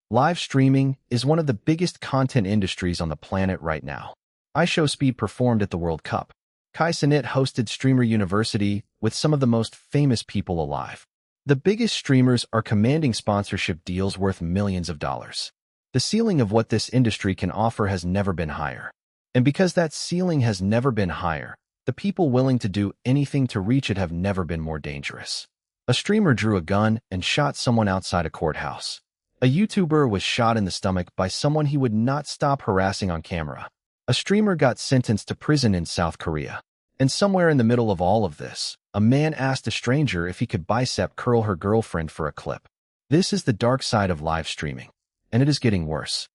Live streaming is one of the biggest content industries on the planet right now. IShowSpeed performed at the World Cup. Cenat hosted Streamer University with some of the most famous people alive. The biggest streamers are commanding sponsorship deals worth millions of dollars. The ceiling of what this industry can offer has never been higher. And because that ceiling has never been higher, the people willing to do anything to reach it have never been more dangerous. A streamer drew a gun and shot someone outside a courthouse. A YouTuber was shot in the stomach by someone he would not stop harassing on camera. A streamer got sentenced to prison in South Korea. And somewhere in the middle of all of this, a man asked a stranger if he could bicep curl her girlfriend for a clip. This is the dark side of live streaming, and it is getting worse.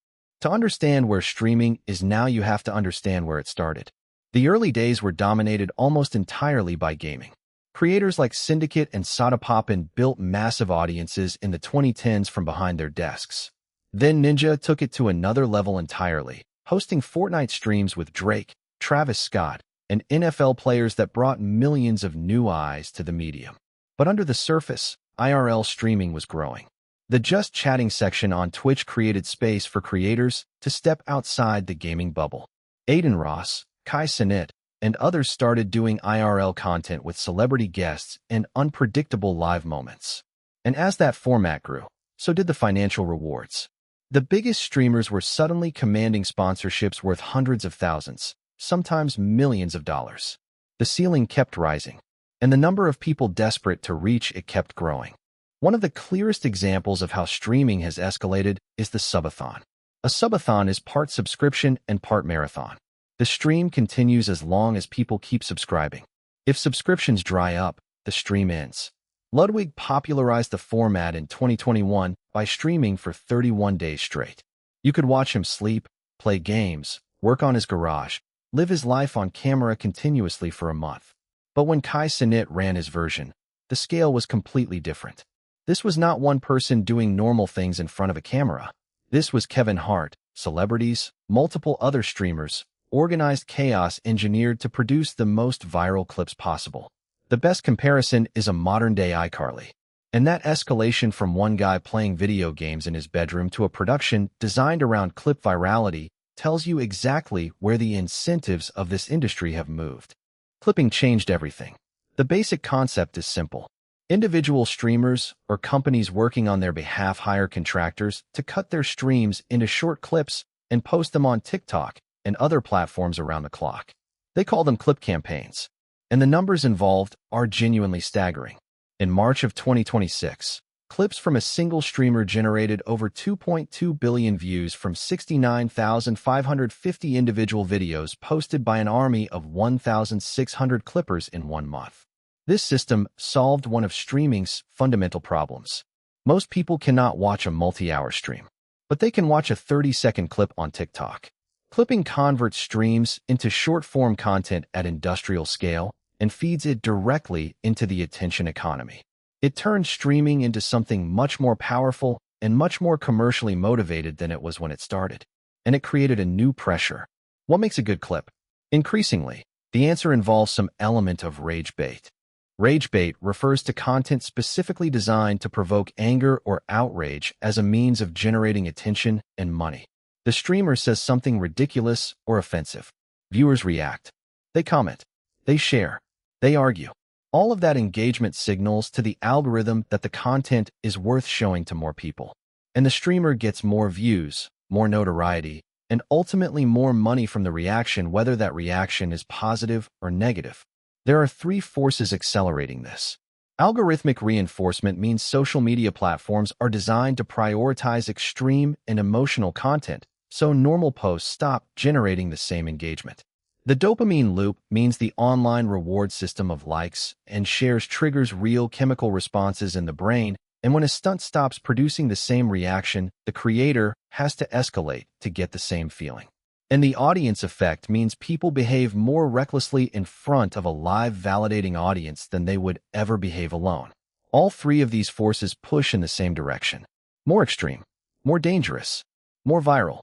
To understand where streaming is now, you have to understand where it started. The early days were dominated almost entirely by gaming. Creators like Syndicate and Sodapoppin built massive audiences in the 2010s from behind their desks. Then Ninja took it to another level entirely, hosting Fortnite streams with Drake, Travis Scott, and NFL players that brought millions of new eyes to the medium. But under the surface, IRL streaming was growing. The Just Chatting section on Twitch created space for creators to step outside the gaming bubble. Aiden Ross, Cenat, and others started doing IRL content with celebrity guests and unpredictable live moments. And as that format grew, so did the financial rewards. The biggest streamers were suddenly commanding sponsorships worth hundreds of thousands, sometimes millions of dollars. The ceiling kept rising, and the number of people desperate to reach it kept growing. One of the clearest examples of how streaming has escalated is the subathon. A subathon is part subscription and part marathon. The stream continues as long as people keep subscribing. If subscriptions dry up, the stream ends. Ludwig popularized the format in 2021 by streaming for 31 days straight. You could watch him sleep, play games, work on his garage, live his life on camera continuously for a month. But when Cenat ran his version, the scale was completely different. This was not one person doing normal things in front of a camera. This was Kevin Hart, celebrities, multiple other streamers, organized chaos engineered to produce the most viral clips possible. The best comparison is a modern-day iCarly. And that escalation from one guy playing video games in his bedroom to a production designed around clip virality tells you exactly where the incentives of this industry have moved. Clipping changed everything. The basic concept is simple. Individual streamers or companies working on their behalf hire contractors to cut their streams into short clips and post them on TikTok and other platforms around the clock. They call them clip campaigns. And the numbers involved are genuinely staggering. In March of 2026, clips from a single streamer generated over 2.2 billion views from 69,550 individual videos posted by an army of 1,600 clippers in 1 month. This system solved one of streaming's fundamental problems. Most people cannot watch a multi-hour stream, but they can watch a 30-second clip on TikTok. Clipping converts streams into short-form content at industrial scale and feeds it directly into the attention economy. It turned streaming into something much more powerful and much more commercially motivated than it was when it started. And it created a new pressure. What makes a good clip? Increasingly, the answer involves some element of rage bait. Rage bait refers to content specifically designed to provoke anger or outrage as a means of generating attention and money. The streamer says something ridiculous or offensive. Viewers react. They comment. They share. They argue. All of that engagement signals to the algorithm that the content is worth showing to more people. And the streamer gets more views, more notoriety, and ultimately more money from the reaction, whether that reaction is positive or negative. There are 3 forces accelerating this. Algorithmic reinforcement means social media platforms are designed to prioritize extreme and emotional content, so normal posts stop generating the same engagement. The dopamine loop means the online reward system of likes and shares triggers real chemical responses in the brain, and when a stunt stops producing the same reaction, the creator has to escalate to get the same feeling. And the audience effect means people behave more recklessly in front of a live validating audience than they would ever behave alone. All 3 of these forces push in the same direction. More extreme, more dangerous, more viral.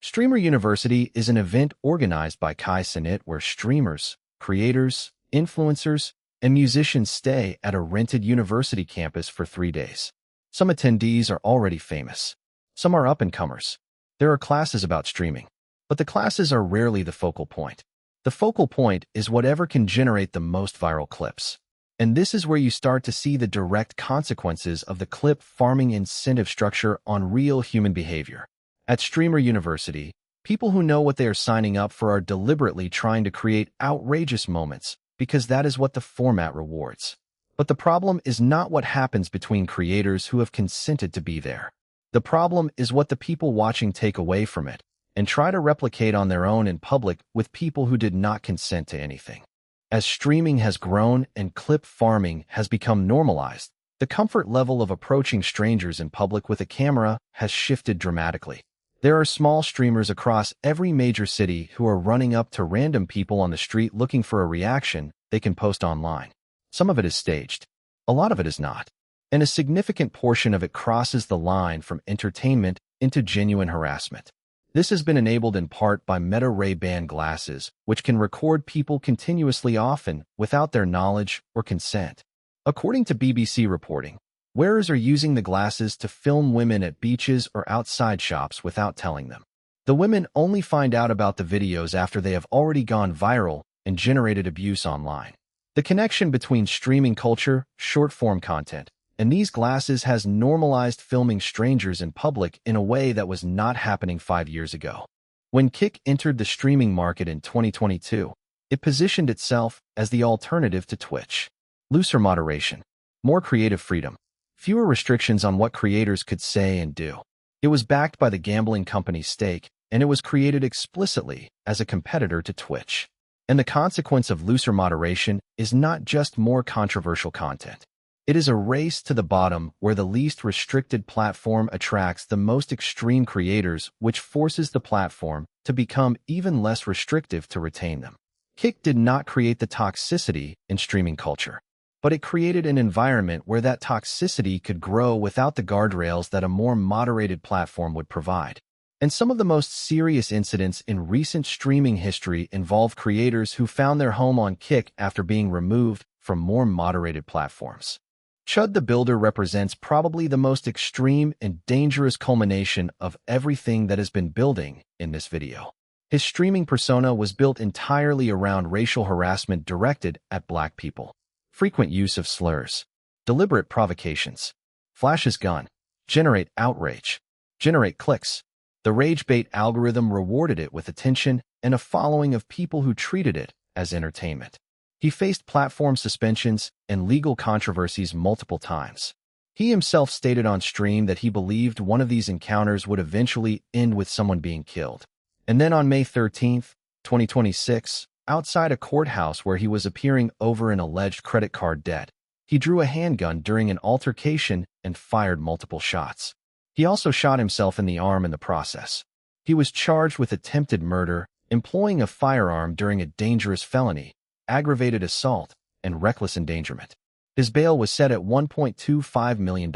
Streamer University is an event organized by Cenat where streamers, creators, influencers, and musicians stay at a rented university campus for 3 days. Some attendees are already famous. Some are up-and-comers. There are classes about streaming, but the classes are rarely the focal point. The focal point is whatever can generate the most viral clips. And this is where you start to see the direct consequences of the clip farming incentive structure on real human behavior. At Streamer University, people who know what they are signing up for are deliberately trying to create outrageous moments because that is what the format rewards. But the problem is not what happens between creators who have consented to be there. The problem is what the people watching take away from it and try to replicate on their own in public with people who did not consent to anything. As streaming has grown and clip farming has become normalized, the comfort level of approaching strangers in public with a camera has shifted dramatically. There are small streamers across every major city who are running up to random people on the street looking for a reaction they can post online. Some of it is staged. A lot of it is not. And a significant portion of it crosses the line from entertainment into genuine harassment. This has been enabled in part by Meta Ray-Ban glasses, which can record people continuously often without their knowledge or consent. According to BBC reporting, wearers are using the glasses to film women at beaches or outside shops without telling them. The women only find out about the videos after they have already gone viral and generated abuse online. The connection between streaming culture, short-form content, and these glasses has normalized filming strangers in public in a way that was not happening 5 years ago. When Kick entered the streaming market in 2022, it positioned itself as the alternative to Twitch. Looser moderation, more creative freedom, fewer restrictions on what creators could say and do. It was backed by the gambling company Stake, and it was created explicitly as a competitor to Twitch. And the consequence of looser moderation is not just more controversial content. It is a race to the bottom where the least restricted platform attracts the most extreme creators, which forces the platform to become even less restrictive to retain them. Kick did not create the toxicity in streaming culture, but it created an environment where that toxicity could grow without the guardrails that a more moderated platform would provide. And some of the most serious incidents in recent streaming history involve creators who found their home on Kick after being removed from more moderated platforms. Chud the Builder represents probably the most extreme and dangerous culmination of everything that has been building in this video. His streaming persona was built entirely around racial harassment directed at Black people. Frequent use of slurs, deliberate provocations, flash his gun, generate outrage, generate clicks. The rage bait algorithm rewarded it with attention and a following of people who treated it as entertainment. He faced platform suspensions and legal controversies multiple times. He himself stated on stream that he believed one of these encounters would eventually end with someone being killed. And then on May 13, 2026, outside a courthouse where he was appearing over an alleged credit card debt, he drew a handgun during an altercation and fired multiple shots. He also shot himself in the arm in the process. He was charged with attempted murder, employing a firearm during a dangerous felony, aggravated assault, and reckless endangerment. His bail was set at $1.25 million.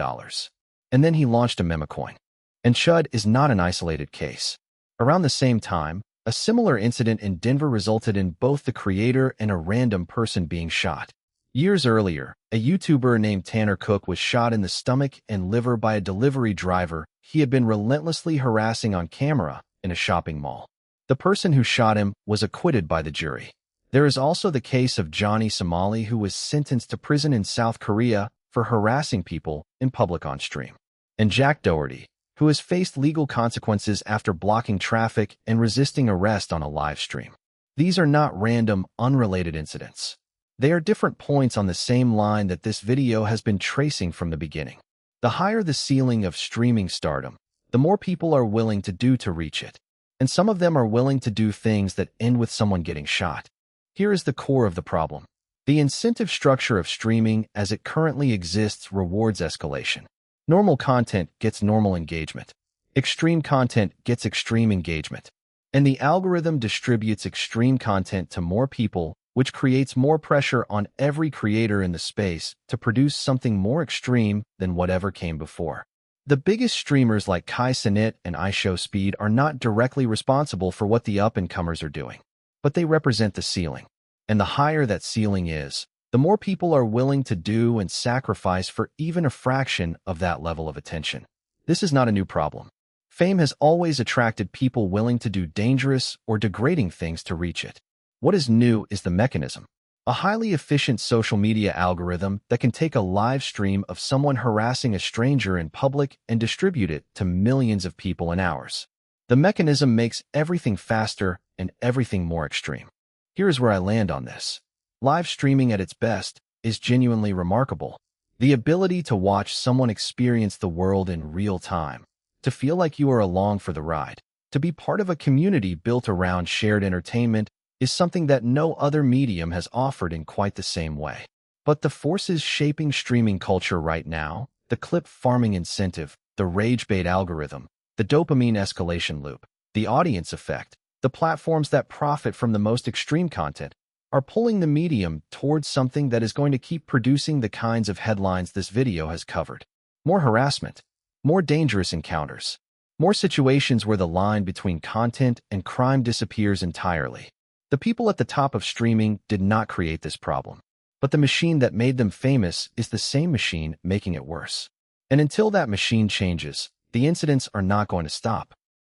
And then he launched a memecoin. And Chud is not an isolated case. Around the same time, a similar incident in Denver resulted in both the creator and a random person being shot. Years earlier, a YouTuber named Tanner Cook was shot in the stomach and liver by a delivery driver he had been relentlessly harassing on camera in a shopping mall. The person who shot him was acquitted by the jury. There is also the case of Johnny Somali, who was sentenced to prison in South Korea for harassing people in public on stream. And Jack Doherty, who has faced legal consequences after blocking traffic and resisting arrest on a live stream. These are not random, unrelated incidents. They are different points on the same line that this video has been tracing from the beginning. The higher the ceiling of streaming stardom, the more people are willing to do to reach it. And some of them are willing to do things that end with someone getting shot. Here is the core of the problem. The incentive structure of streaming as it currently exists rewards escalation. Normal content gets normal engagement. Extreme content gets extreme engagement. And the algorithm distributes extreme content to more people, which creates more pressure on every creator in the space to produce something more extreme than whatever came before. The biggest streamers like Cenat and IShowSpeed are not directly responsible for what the up-and-comers are doing, but they represent the ceiling. And the higher that ceiling is, the more people are willing to do and sacrifice for even a fraction of that level of attention. This is not a new problem. Fame has always attracted people willing to do dangerous or degrading things to reach it. What is new is the mechanism. A highly efficient social media algorithm that can take a live stream of someone harassing a stranger in public and distribute it to millions of people in hours. The mechanism makes everything faster and everything more extreme. Here is where I land on this. Live streaming at its best is genuinely remarkable. The ability to watch someone experience the world in real time, to feel like you are along for the ride, to be part of a community built around shared entertainment is something that no other medium has offered in quite the same way. But the forces shaping streaming culture right now, the clip farming incentive, the rage bait algorithm, the dopamine escalation loop, the audience effect, the platforms that profit from the most extreme content, are pulling the medium towards something that is going to keep producing the kinds of headlines this video has covered. More harassment, more dangerous encounters, more situations where the line between content and crime disappears entirely. The people at the top of streaming did not create this problem, but the machine that made them famous is the same machine making it worse. And until that machine changes, the incidents are not going to stop.